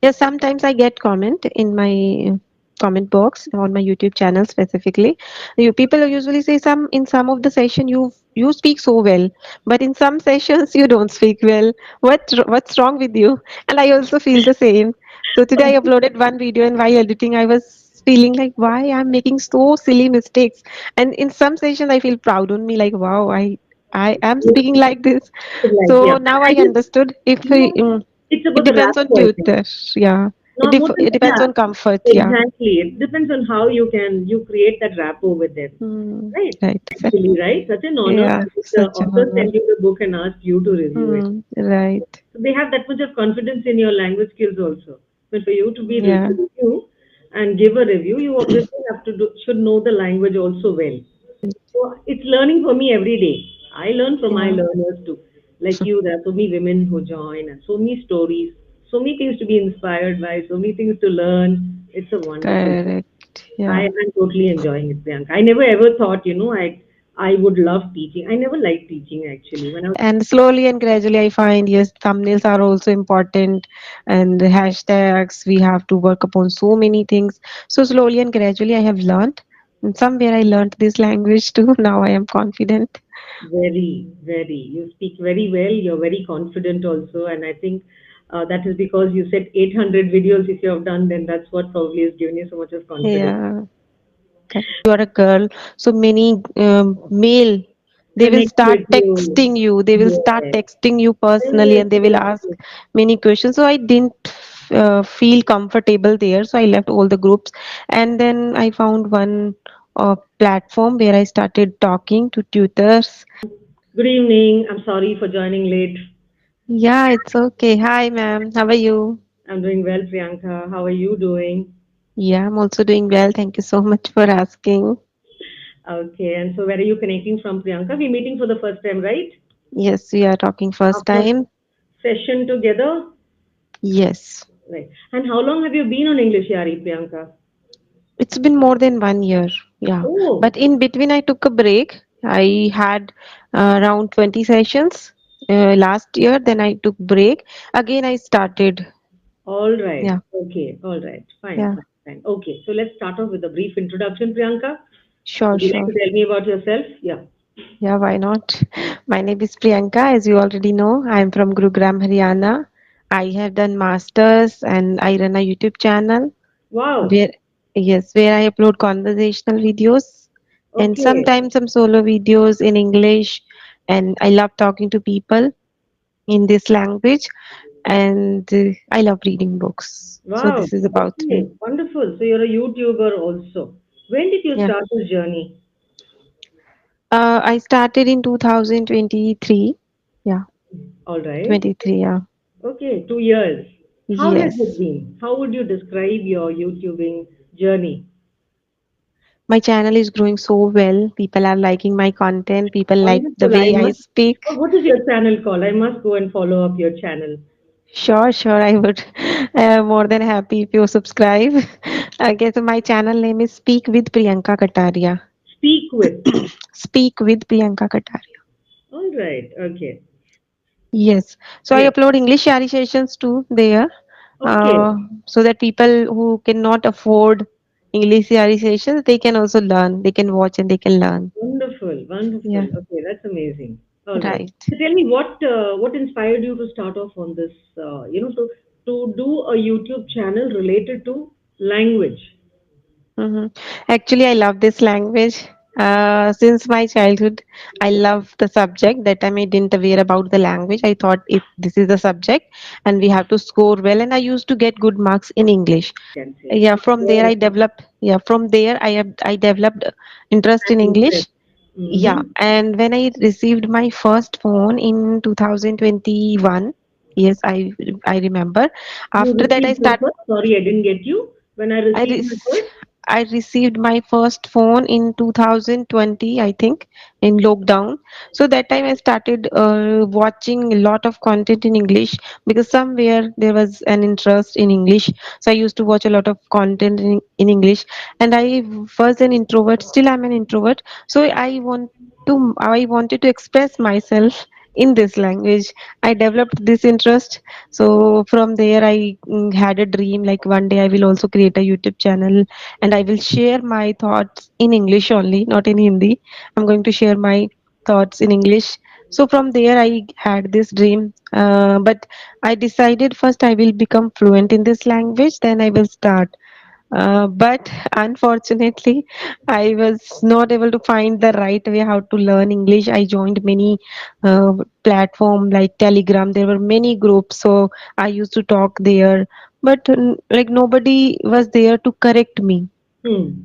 Yeah, sometimes I get comment in my comment box on my YouTube channel specifically. You people usually say some in some of the session you speak so well, but in some sessions you don't speak well. What's wrong with you? And I also feel the same. So today I uploaded one video and while editing I was feeling like why I'm making so silly mistakes. And in some sessions I feel proud on me like wow I am speaking like this. Like, yeah. So now I I just, understood if you know, it's it about the depends on rapport, I think. tutor. Yeah. No, more than It depends yeah, on comfort. Yeah. exactly. It depends on how you create that rapport with them, Hmm. right? Right. Actually, right? Such an honor Yeah. that the Such an author honor. sent you the book and asked you to review it. Right. So they have that much of confidence in your language skills also. But for you to be Yeah. review and give a review, you obviously have to should know the language also well. So it's learning for me every day. I learn from my Yeah. learners too. Like you, there are so many women who join and so many stories, so many things to be inspired by, so many things to learn. It's a wonderful thing. Correct. I Yeah. am totally enjoying it, Priyanka. I never ever thought, I would love teaching. I never liked teaching actually. When I was And slowly and gradually, I find yes, thumbnails are also important, and the hashtags. We have to work upon so many things. So slowly and gradually, I have learned. And somewhere I learned this language too. Now I am confident. very, you speak very well. You're very confident also, and I think that is because you said 800 videos. If you have done, then that's what probably has given you so much of confidence. Yeah. Correct. You are a girl, so many male they will Connect start with you. texting you. They will start Yes. texting you personally, Yes, and they will yes, ask yes. many questions. So I didn't feel comfortable there, so I left all the groups, and then I found one platform where I started talking to tutors. Good evening. I'm sorry for joining late. Yeah, it's okay. Hi, ma'am. How are you? I'm doing well, Priyanka. How are you doing? Yeah, I'm also doing well. Thank you so much for asking. Okay, and so where are you connecting from, Priyanka? We're meeting for the first time, right? Yes, we are talking first After time. session together? Yes. Right. And how long have you been on English, Yari, Priyanka? It's been more than 1 year. Yeah. Oh, But in between, I took a break. I had around 20 sessions last year. Then I took break. Again, I started. all right. Yeah. Okay, all right. Fine, Yeah. fine, fine. Okay, so let's start off with a brief introduction, Priyanka. Sure, Would you like sure. to tell me about yourself? Yeah. Yeah, why not? My name is Priyanka. As you already know, I'm from Gurugram, Haryana. I have done masters and I run a YouTube channel Wow. where, yes, where I upload conversational videos and Okay. sometimes some solo videos in English. And I love talking to people in this language, and I love reading books. So Wow. this is about me. Okay. Wonderful. So you're a YouTuber also. When did you Yeah. start this journey? I started in 2023. Yeah, All right. 23. Yeah. Okay, 2 years. How has it Yes. been? How would you describe your YouTubing journey? My channel is growing so well. People are liking my content. People like the Wonderful. I way I must. speak. What is your channel called? I must go and follow up your channel. Sure, sure. I would more than happy if you subscribe. Okay, so my channel name is Speak with Priyanka Katariya. Speak with. Speak with Priyanka Katariya. All right. Okay. Yes. So I Great. upload EnglishYaari sessions too there, Okay. so that people who cannot afford EnglishYaari sessions, they can also learn. They can watch and they can learn. Wonderful. Yeah. Wonderful. Okay, that's amazing. All right. Right. So tell me what inspired you to start off on this? So to do a YouTube channel related to language. Hmm. Actually, I love this language. Since my childhood, I love the subject. That time I didn't aware about the language. I thought if this is the subject and we have to score well, and I used to get good marks in English. Can say. Yeah, from there Yes. I developed. Yeah, from there I developed interest in And English. interest. Yeah, Mm-hmm. and when I received my first phone in 2021, yes, I remember. You After that, received your first? Sorry, I didn't get you. When I I, received my re- first? I received my first phone in 2020, I think, in lockdown. So that time I started watching a lot of content in English because somewhere there was an interest in English. So I used to watch a lot of content in English, and I was an introvert. Still, I'm an introvert. So I wanted to express myself in this language. I developed this interest. So from there, I had a dream like one day I will also create a YouTube channel and I will share my thoughts in English only, not in Hindi. I'm going to share my thoughts in English. So from there, I had this dream. But I decided first I will become fluent in this language, then I will start. But unfortunately, I was not able to find the right way how to learn English. I joined many platform like Telegram. There were many groups, so I used to talk there. But like nobody was there to correct me. Hmm.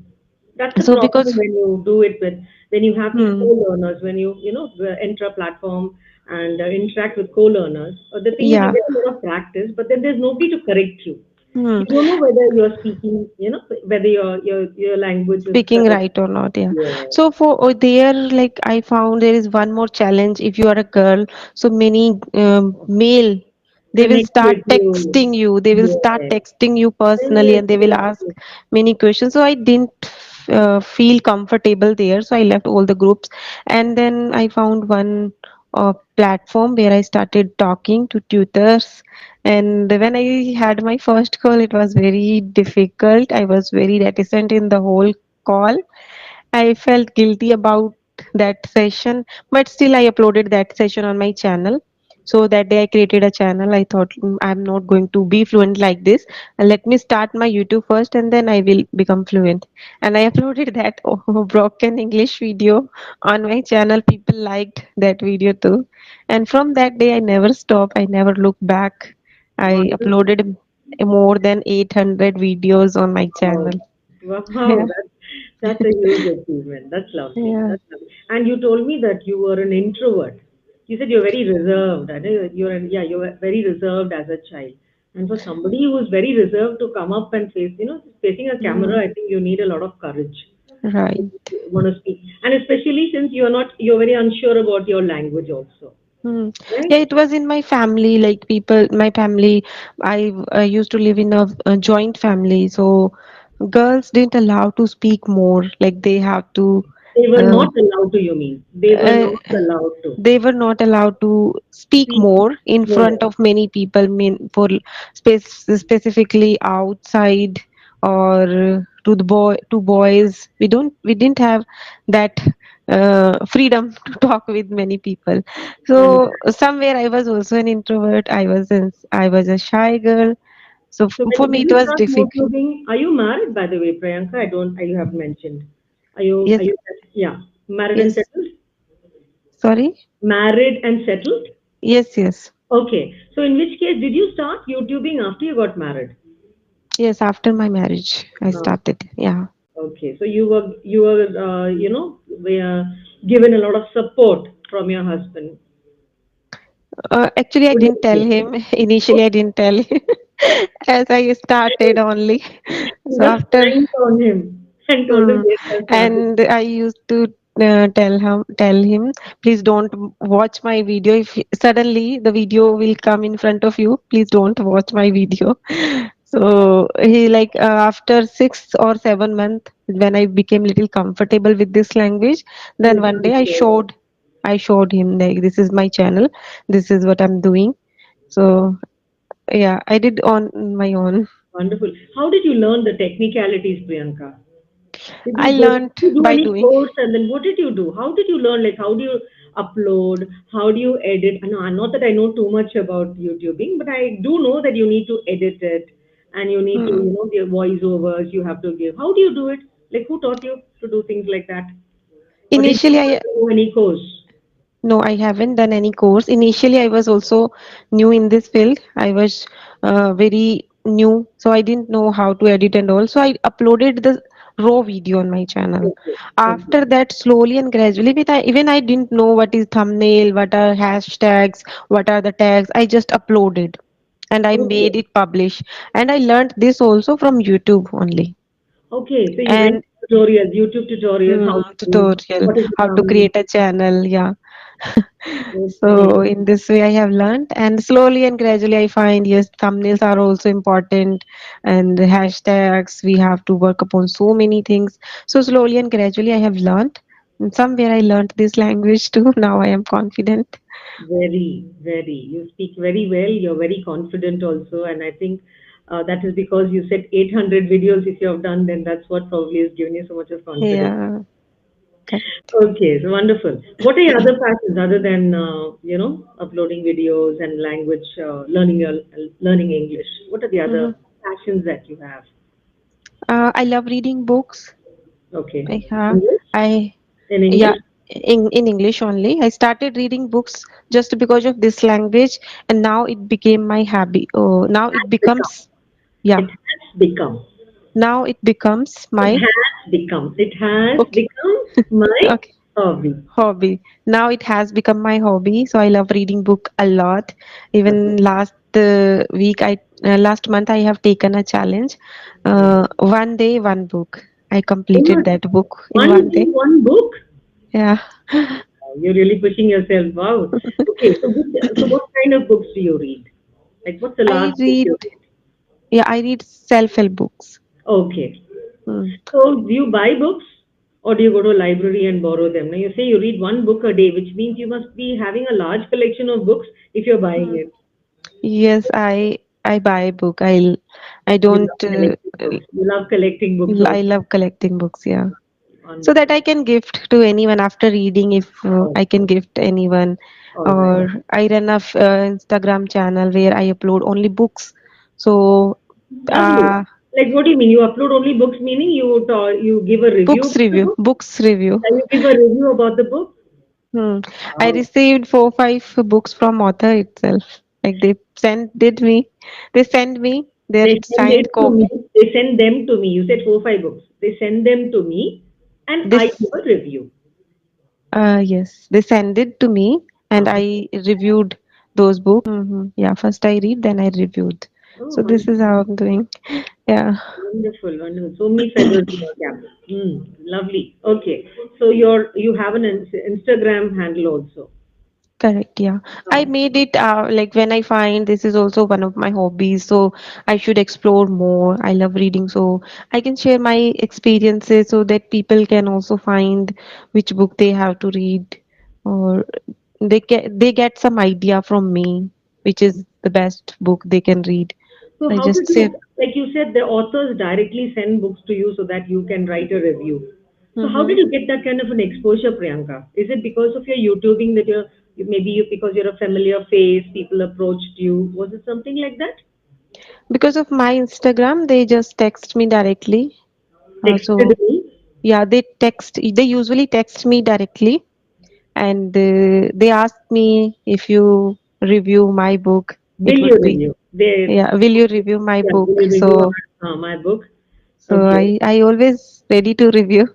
That's the So problem because when you do it with when you have these hmm, co-learners, when enter a platform and interact with co-learners. The thing is, you yeah, get a lot of practice, but then there's nobody to correct you. hmm, You don't know whether you're speaking, whether your language is speaking correct. right or not, yeah. Yeah. So for there, like I found there is one more challenge. If you are a girl, so many male, they will Connect start with you. texting you. They will start Yes. texting you personally, Yes, and they will yes, ask yes. many questions. So I didn't feel comfortable there. So I left all the groups, and then I found one platform where I started talking to tutors. And when I had my first call, it was very difficult. I was very reticent in the whole call. I felt guilty about that session, but still I uploaded that session on my channel. So that day I created a channel. I thought I'm not going to be fluent like this. Let me start my YouTube first and then I will become fluent. And I uploaded that broken English video on my channel. People liked that video too. And from that day I never stopped. I never looked back. I Wonderful. uploaded more than 800 videos on my Wow. channel. Wow, Yeah. that's a huge achievement. That's lovely. Yeah. That's lovely. And you told me that you were an introvert. You said you're very reserved. I know you were very reserved as a child. And for somebody who is very reserved to come up and facing a camera, Mm, I think you need a lot of courage. right. You want to speak, and especially since you're very unsure about your language also, Hmm. right? Yeah, it was in my family, like people, my family. I used to live in a joint family, so girls didn't allow to speak more. Like they have to. They were Uh, not allowed to. You mean they were uh, not allowed to they were not allowed to speak speak more in more? front of many people mean for specifically outside or to the boys we didn't have that freedom to talk with many people. And So somewhere I was also an introvert. I was a shy girl. So so for when me did it you was start difficult. YouTubing? Are you married, by the way, Priyanka? I don't. You have mentioned. Are Yes, you? Yeah, married and yes, settled. sorry. Married and settled. Yes, yes, Okay. So in which case did you start YouTubing after you got married? yes, after my marriage I Uh, started, yeah. okay. So you were given a lot of support from your husband. Actually, I Would you didn't tell say? him. Initially, I didn't tell him as I started only. You So just after, pranked on him and told him, hmm, yes, I started. and I used to tell him, please don't watch my video. If suddenly the video will come in front of you, please don't watch my video. So he like after 6 or 7 months, when I became little comfortable with this language, You then one day started I sharing. showed. I showed him like this is my channel, this is what I'm doing. So yeah, I did on my own. Wonderful. How did you learn the technicalities, Priyanka? I Did learned you do by any doing. course and then what did you do? How did you learn? Like, how do you upload? How do you edit? No, not that I know too much about YouTubing, but I do know that you need to edit it and you need to, Hmm. give voiceovers you have to give. How do you do it? Like, who taught you to do things like that? Or did Initially, I you do any course? No, I haven't done any course. Initially, I was also new in this field. I was very new, so I didn't know how to edit and all. So I uploaded the raw video on my channel. Okay. Okay. After that, slowly and gradually, even I didn't know what is thumbnail, what are hashtags, what are the tags. I just uploaded and I Okay. made it publish. And I learned this also from YouTube only. Okay. So you went And to tutorials, YouTube tutorials, how to, tutorial, what is the how to thumbnail? create a channel. Yeah. Okay. So in this way I have learned, and slowly and gradually I find yes, thumbnails are also important, and the hashtags, we have to work upon so many things. So slowly and gradually I have learned, and somewhere I learned this language too. Now I am confident. Very, very. You speak very well. You're very confident also, and I think that is because you said 800 videos. If you have done, then that's what probably has given you so much of confidence. Yeah, correct. Okay, so wonderful. What are your other passions other than uploading videos and language learning English? What are the other Hmm. passions that you have? I love reading books. Okay, Yeah, English I in yeah English. in English only. I started reading books just because of this language, and now it became my hobby. Oh, now it Has become. becomes yeah. It has become. Now it becomes It my has become. It has okay. become my Okay. hobby. Hobby. Now it has become my hobby, so I love reading book a lot. Okay. Even last month I have taken a challenge. Mhm. One day, one book. I Oh my, completed that book in one one day, day. one book. Yeah. You're really pushing yourself. Wow. Okay, so what kind of books do you read? Like, what's the I last book read, you read? yeah, I read self-help books. Okay. Hmm. So do you buy books or do you go to a library and borrow them? Now you say you read one book a day, which means you must be having a large collection of books if you're buying Hmm. it. Yes, I buy a book. I You don't love collecting books. You love collecting books I also. love collecting books. Yeah. So that Wonderful. I can gift to anyone after reading if I can Okay. gift anyone, All right. or I run a Instagram channel where I upload only books. So Lovely. uh, Like, what do you mean? You upload only books, meaning you give a review about the book? books review. Can you give a review about the book? Hmm. I Wow. received 4 5 books from author itself. Like they send me their They send it signed to me. copy. They send them to me. You said 4 5 books. They send them to me, and I This give a review. yes, they send it to me and Uh-huh. I reviewed those books. Yeah, first I read, then I reviewed. Oh, So this is wonderful, how I'm doing. Yeah. wonderful, wonderful. So many feathers in your cap. Lovely. Okay. So you have an Instagram handle also. Correct, yeah. I Oh, made it like when I find this is also one of my hobbies, so I should explore more. I love reading, so I can share my experiences so that people can also find which book they have to read, or they get some idea from me, which is the best book they can read. so I how did just you, say, like you said, the authors directly send books to you so that you can write a review. So how mm-hmm. did you get that kind of an exposure, Priyanka? Is it because of your YouTubing that maybe because you're a familiar face, people approached you? Was it something like that? Because of my Instagram, they just text me directly. Texted So me. yeah, they usually text me directly, and they asked me if you review my book, it Will you would be, review? They, yeah, will you review my yeah, will book? you review my book? So Okay. I always ready to review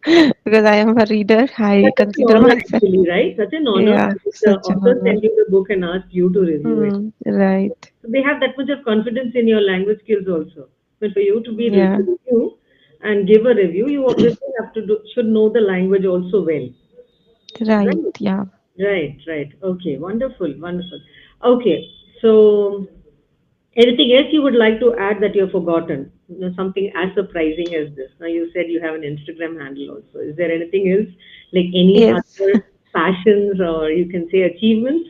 because I am a reader. I That's such an consider honor, myself, actually, right? Such an honor yeah, that if the such an author honor. sent you the book and asked you to review it. Right. So they have that much of confidence in your language skills also. But for you to be Yeah. to review and give a review, you obviously should know the language also well. Right. Right. Yeah. Right, right. Okay, wonderful, wonderful. Okay, so anything else you would like to add that you've forgotten? Something as surprising as this. Now you said you have an Instagram handle also. Is there anything else, like any Yes. other passions or you can say achievements?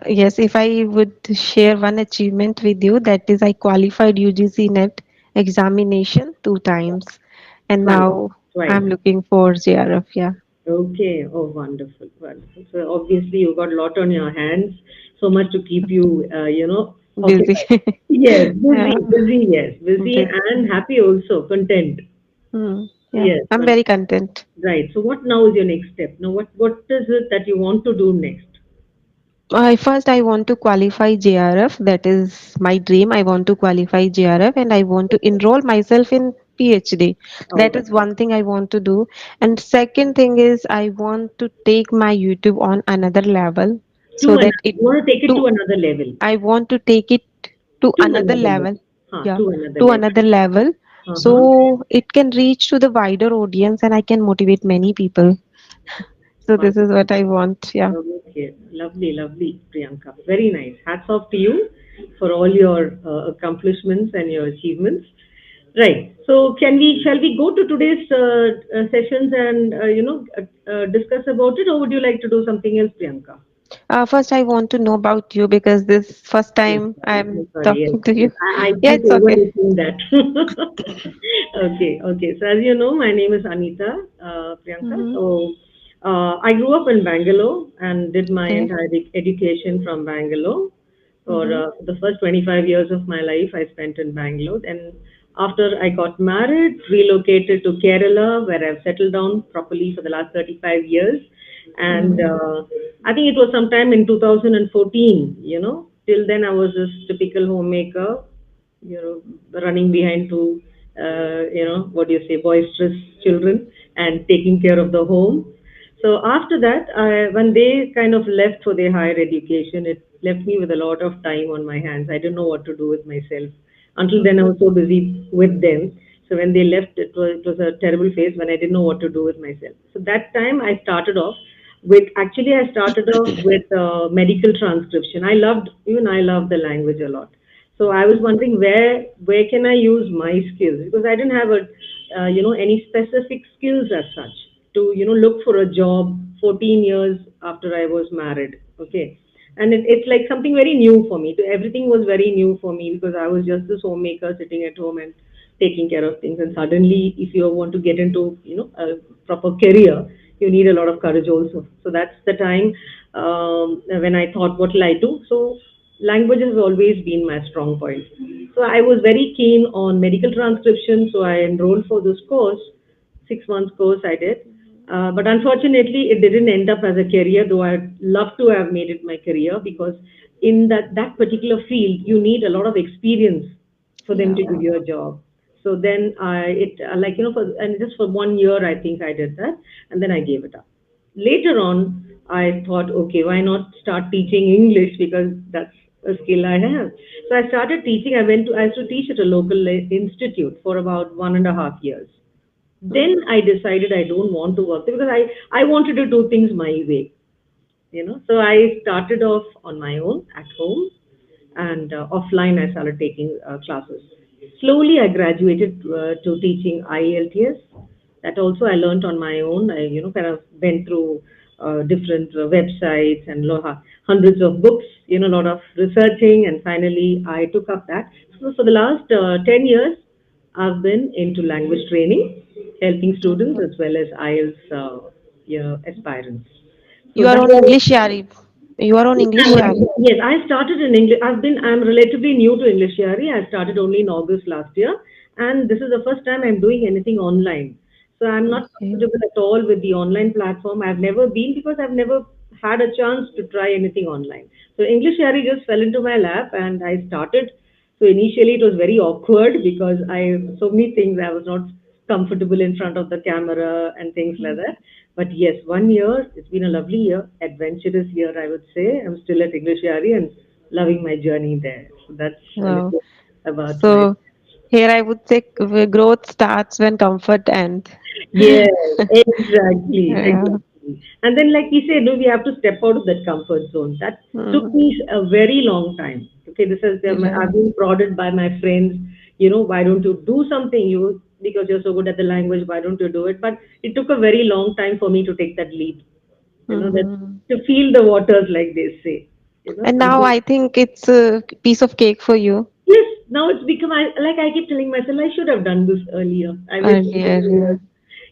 Yes, if I would share one achievement with you, that is I qualified UGC NET examination 2 times, and Twice, now twice. I'm looking for JRF. Yeah, Okay. Oh, wonderful, wonderful. So obviously you got a lot on your hands, so much to keep you, busy. occupied. Yes, Yeah, busy, busy, yes, busy busy. and happy also, content. Yeah, Yes, I'm very content. right. So what now is your next step? Now, what is it that you want to do next? First, I want to qualify JRF. That is my dream. I want to qualify JRF and I want to enroll myself in PhD. All That right. is one thing I want to do. And second thing is I want to take my YouTube on another level so that it You want to take it to to another level. I want to take it to To another another level. level. Huh, Yeah, to another to level. another level. Uh-huh. So it can reach to the wider audience and I can motivate many people. So this is what I want. Yeah. Okay, lovely, lovely, Priyanka. Very nice. Hats off to you for all your accomplishments and your achievements. Right. So, shall we go to today's sessions and discuss about it, or would you like to do something else, Priyanka? First, I want to know about you because this first Yes, time sorry. I'm I'm sorry. Yes, talking to yes. you. I Yeah, keep it's okay. overlooking that. Okay, okay. So as you know, my name is Anita, Priyanka. Mm-hmm. So I grew up in Bangalore and did my Okay. entire education from Bangalore. For Mm-hmm. the first 25 years of my life, I spent in Bangalore. And after I got married, relocated to Kerala, where I've settled down properly for the last 35 years. And Mm-hmm. I think it was sometime in 2014, you know. Till then, I was this typical homemaker, you know, running behind two, what do you say, boisterous children and taking care of the home. So after that, when they kind of left for their higher education, it left me with a lot of time on my hands. I didn't know what to do with myself. Until then, I Mm-hmm. was so busy with them. So when they left, it was a terrible phase when I didn't know what to do with myself. So that time, I started off with medical transcription. I loved the language a lot. So I was wondering where can I use my skills, because I didn't have any specific skills as such to look for a job 14 years after I was married. Okay, and it's like something very new for me. So everything was very new for me because I was just this homemaker sitting at home and taking care of things. And suddenly, if you want to get into a proper career, you need a lot of courage also. So that's the time when I thought, what will I do? So language has always been my strong point. So I was very keen on medical transcription. So I enrolled for this course, 6 months course I did. But unfortunately, it didn't end up as a career, though I'd love to have made it my career, because in that particular field, you need a lot of experience for them Yeah. to give you a job. So then it like and just for 1 year, I think I did that, and then I gave it up. Later on, I thought, okay, why not start teaching English, because that's a skill I have. So I started teaching. I used to teach at a local institute for about 1.5 years. Then Mm-hmm. I decided I don't want to work there, because I wanted to do things my way, So I started off on my own at home, and offline I started taking classes. Slowly I graduated to teaching IELTS. That also I learned on my own. I kind of went through different websites and hundreds of books, a lot of researching, and finally I took up that. So for the last 10 years, I've been into language training, helping students Mm-hmm. as well as IELTS aspirants. So You are that on English Yaari. You are on English Yaari. yes, I started in English. I'm relatively new to English Yaari. I started only in August last year, and this is the first time I'm doing anything online. So I'm not Okay. comfortable at all with the online platform. I've never been, because I've never had a chance to try anything online. So English Yaari just fell into my lap, and I started. So initially it was very awkward, because I so many things I was not comfortable in front of the camera and things like that. But yes, 1 year, it's been a lovely year, adventurous year, I would say. I'm still at English Yari and loving my journey there. So that's a Wow. little about my. So here I would say growth starts when comfort ends. Yes, exactly, Yeah. exactly. And then, like we say, no, we have to step out of that comfort zone. That took Mm. me a very long time. Okay, this is I've Right. been prodded by my friends. Why don't you do something? Because you're so good at the language, why don't you do it? But it took a very long time for me to take that leap. That Mm-hmm. to feel the waters, like they say. And now Something. I think it's a piece of cake for you Yes, now it's become, like I keep telling myself, I should have done this earlier. I wasted earlier. 2 years. Yeah.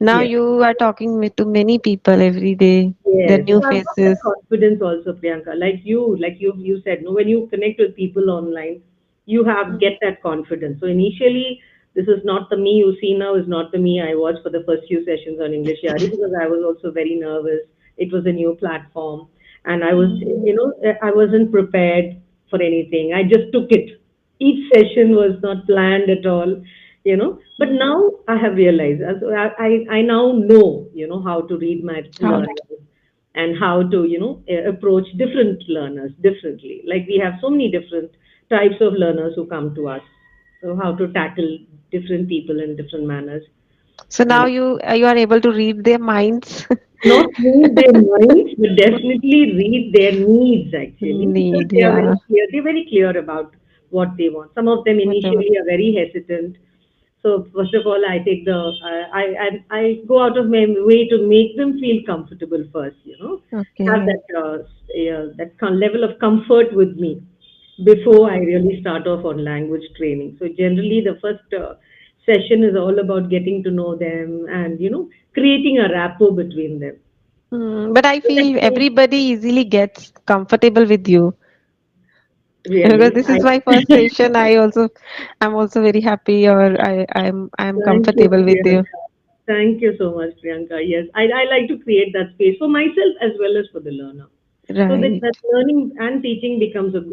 Now Yes, you are talking to many people every day. The yes. new So I've got that faces. confidence also, Priyanka. Like you said, no, when you connect with people online, you have Mm. get that confidence. So initially, this is not the me you see now, is not the me I was for the first few sessions on English Yari, because I was also very nervous. It was a new platform, and Mm. I wasn't prepared for anything. I just took it. Each session was not planned at all. But Mm. now I have realized, I now know, how to read my How? learners, and how to, approach different learners differently. Like we have so many different types of learners who come to us. So how to tackle different people in different manners. So now And you are able to read their minds. not read their minds, but definitely read their needs, actually, because Need, yeah. they're very clear about what they want. Some of them Whatever. initially are very hesitant. So first of all, I take the I go out of my way to make them feel comfortable first. Have Okay. that level of comfort with me before I really start off on language training. So generally, the first session is all about getting to know them and creating a rapport between them. But I So let's feel say everybody easily gets comfortable with you because really, this is my first session. I'm also very happy, or I'm thank you, comfortable with you. Priyanka. Thank you so much, Priyanka. Yes, I like to create that space for myself as well as for the learner, so Right. that learning and teaching becomes a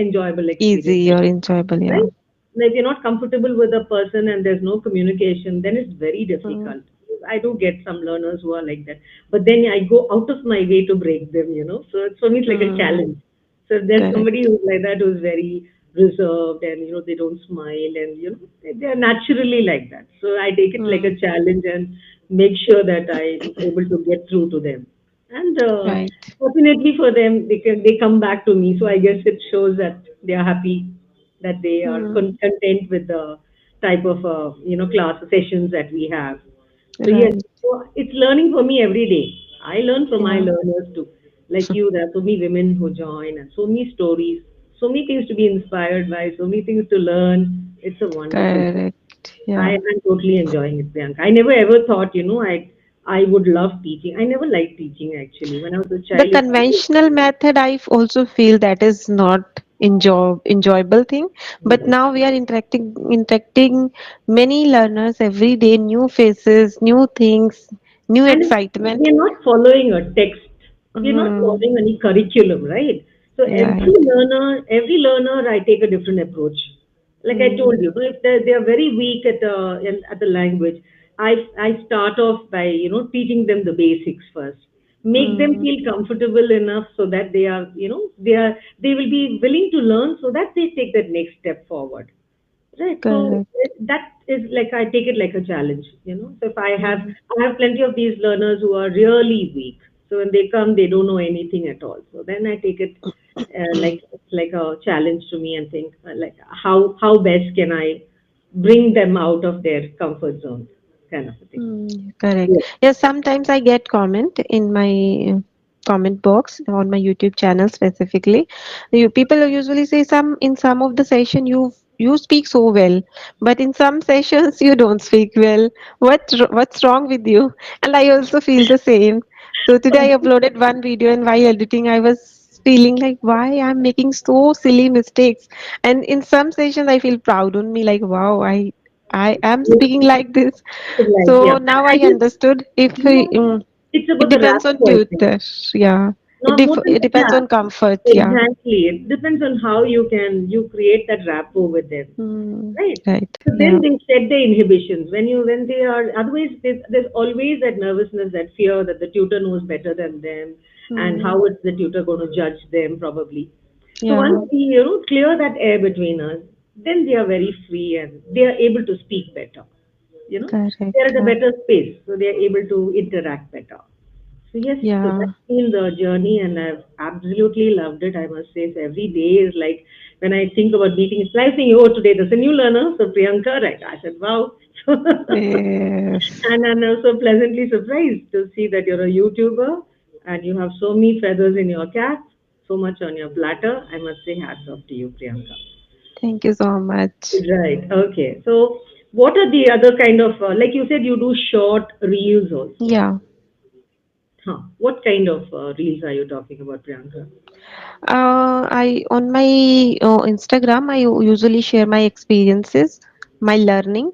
enjoyable experience. Easy or enjoyable, yeah. Right? Now, if you're not comfortable with a person and there's no communication, then it's very Mm, difficult. I do get some learners who are like that, but then I go out of my way to break them. So it's, for me, it's like a mm, challenge. So if there's somebody correct. who's like that, who's very reserved and they don't smile and they're naturally like that. So I take it like Mm, a challenge and make sure that I'm able to get through to them. And right. fortunately for them, they come back to me. So I guess it shows that they are happy, that they are Mm, content with the type of class sessions that we have. So yes, right. so it's learning for me every day. I learn from my Yeah. learners too. Like you, there are so many women who join and so many stories, so many things to be inspired by, so many things to learn. It's a wonderful thing. Correct. I Yeah. am totally enjoying it, Priyanka. I never ever thought, I would love teaching. I never liked teaching actually. When I was a The child, conventional method, also feel that is not enjoyable thing. But now we are interacting many learners every day, new faces, new things, new and excitement. we're not following a text. We're not Mm, following any curriculum, right? So right. every learner, I take a different approach. Like I Mm, told you, if they are very weak at the language, I start off by teaching them the basics first. Make them mm, feel comfortable enough so that they will be willing to learn so that they take that next step forward. Right. So correct. that is like I take it like a challenge. So if Mm, I have plenty of these learners who are really weak. So when they come, they don't know anything at all. So then I take it like it's like a challenge to me and think like how best can I bring them out of their comfort zone, kind of a thing. correct. Yes. Yes, sometimes I get comment in my comment box on my YouTube channel specifically. People usually say some in some of the session you speak so well, but in some sessions you don't speak well. What's wrong with you? And I also feel the same. So today I uploaded one video, and while editing I was feeling like why I'm making so silly mistakes. And in some sessions I feel proud on me, like wow, I am Yes. speaking like this. Like yeah, So now I I just understood if it's it about the depends on rapport, I think. tutor. Yeah, Not more than it depends yeah, on comfort. Yeah. exactly. It depends on how you create that rapport with them, right? Right. So then Yeah. they set the inhibitions when they are otherwise there's always that nervousness, that fear that the tutor knows better than them, and Mm, how is the tutor going to judge them probably. So yeah. once we clear that air between us, then they are very free and they are able to speak better. They are Correct. at a Yeah. better space, so they are able to interact better. So yes, so Yeah. that's been the journey, and I've absolutely loved it. I must say, so every day is like when I think about meeting, it's like saying, "Oh, today there's a new learner, so Priyanka." Right? I said, "Wow," Yes. and I'm also pleasantly surprised to see that you're a YouTuber and you have so many feathers in your cap, so much on your platter. I must say, hats off to you, Priyanka. Thank you so much. Right. Okay. So, what are the other kind of like you said, you do short reels also? Yeah. Huh. What kind of reels are you talking about, Priyanka? I on my Instagram, I usually share my experiences, my learning,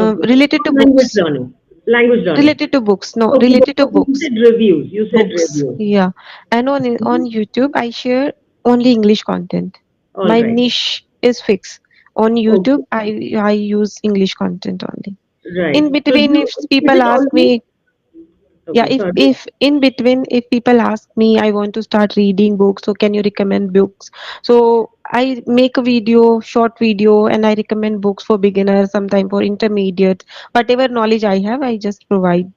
Okay. related to Language books. learning. Language learning. Related to books. No, Okay. related to You books. said reviews. You said Books. reviews. Yeah. And Mhm. on YouTube, I share only English content. All My right. niche is fixed. On YouTube, Okay. I use English content only. Right. In So do between, you, if is people it ask always me, yeah, okay? Sorry. if in between, if people ask me, I want to start reading books, so can you recommend books? So I make a video, short video, and I recommend books for beginners, sometime for intermediate. Whatever knowledge I have, I just provide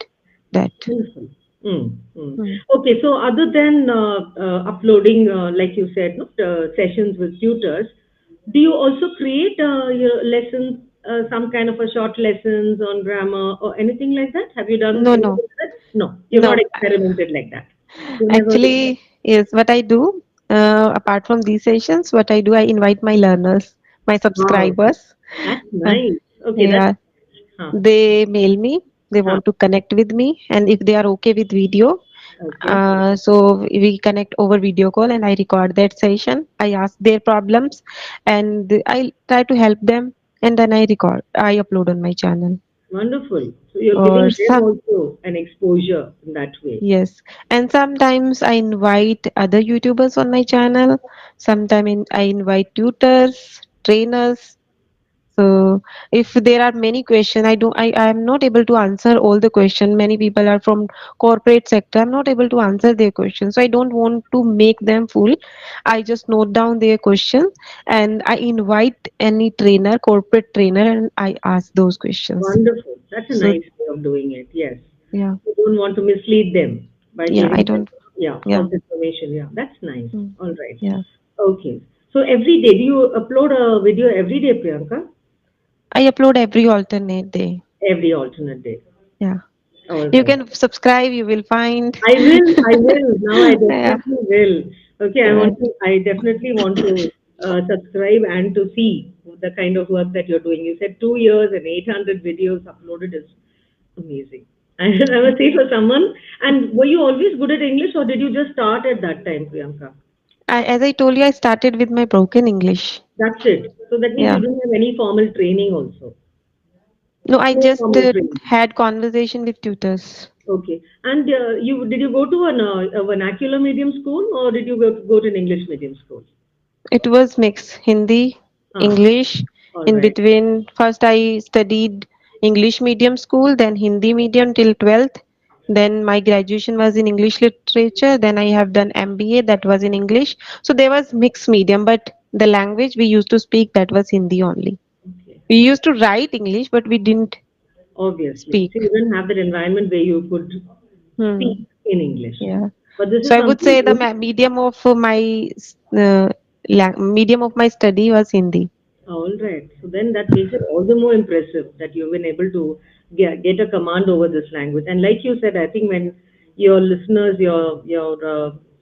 that. Wonderful. Mm, mm. Hmm. Okay. So other than uploading, like you said, no, sessions with tutors, do you also create your lessons some kind of a short lessons on grammar or anything like that? Have you done No, no, anything like that? No, you've not no. experimented like that. You never. Actually, yes, what I do, apart from these sessions, what I do, I invite my learners, my Wow, subscribers. that's Uh, nice. Okay, that's yeah, huh, they mail me. They huh. want to connect with me, and if they are okay with video, Okay, so we connect over video call, and I record that session. I ask their problems, and I try to help them, and then I record. I upload on my channel. wonderful. So you're Or giving them some also an exposure in that way. Yes, and sometimes I invite other YouTubers on my channel. Sometimes I invite tutors, trainers. So if there are many questions, I am not able to answer all the questions. Many people are from corporate sector. I'm not able to answer their questions. So I don't want to make them fool. I just note down their questions and I invite any trainer, corporate trainer, and I ask those questions. Wonderful. That's a So nice way of doing it. Yes. yeah, You don't want to mislead them by yeah, I giving them, don't. yeah, Yeah, false information. Yeah, that's nice. mm, All right. yeah. Okay. So every day, do you upload a video every day, Priyanka? I upload every alternate day. Every alternate day. Yeah. All You right. can subscribe, you will find. I will. I will. Now I Yeah. definitely will. Okay. I Uh, want to. I definitely want to subscribe and to see the kind of work that you're doing. You said 2 years and 800 videos uploaded is amazing. I yeah. must say for someone. And were you always good at English, or did you just start at that time, Priyanka? As I told you, I started with my broken English. That's it. So that means you Yeah. didn't have any formal training also. No, I No just formal training. had conversation with tutors. Okay. And you did you go to a vernacular medium school, or did you go to an English medium school? It was mixed Hindi, Ah, English. all In right. between, first I studied English medium school, then Hindi medium till 12th. Then my graduation was in English literature. Then I have done MBA, that was in English. So there was mixed medium, but the language we used to speak, that was Hindi only. Okay. We used to write English, but we didn't Obviously. speak. So you didn't have that environment where you could speak Hmm. in English. Yeah. But this So is I would something say the good. medium of my uh, medium of my study was Hindi. All right. So then that makes it all the more impressive that you've been able to get a command over this language. And like you said, I think when your listeners, your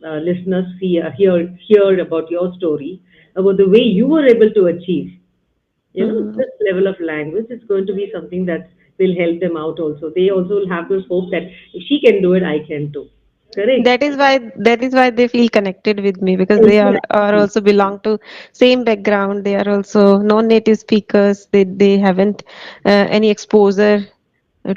listeners hear about your story, about the way you were able to achieve, Hmm. this level of language, is going to be something that will help them out also. They also will have this hope that if she can do it, I can too. Correct? That is why they feel connected with me because they are Exactly. also belong to same background. They are also non-native speakers. They haven't any exposure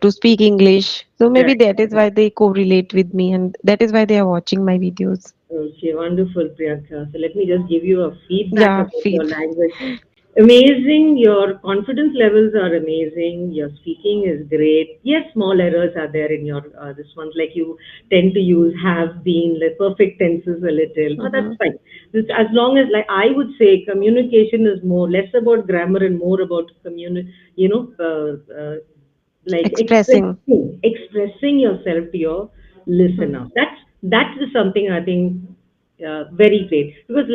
to speak English. So maybe Right. that is why they correlate with me, and that is why they are watching my videos. Okay, wonderful, Priyanka. So let me just give you a feedback Yeah, about your feed. language. Amazing. Your confidence levels are amazing. Your speaking is great. Yes, small errors are there in your this ones, like you tend to use have been, like perfect tenses a little, but that's Hmm. fine. This, as long as, like I would say, communication is more less about grammar and more about like Expressing. expressing yourself to your Hmm. listener. That is something I think very great, because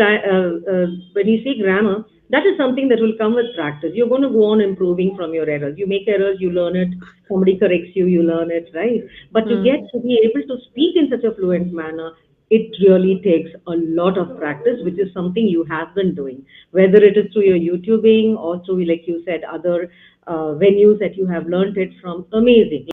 when you say grammar, that is something that will come with practice. You're going to go on improving from your errors. You make errors, you learn it. Somebody corrects you, you learn it, right? But to get Hmm. to be able to speak in such a fluent manner, it really takes a lot of practice, which is something you have been doing, whether it is through your YouTubing or through, like you said, other venues that you have learned it from. Amazing.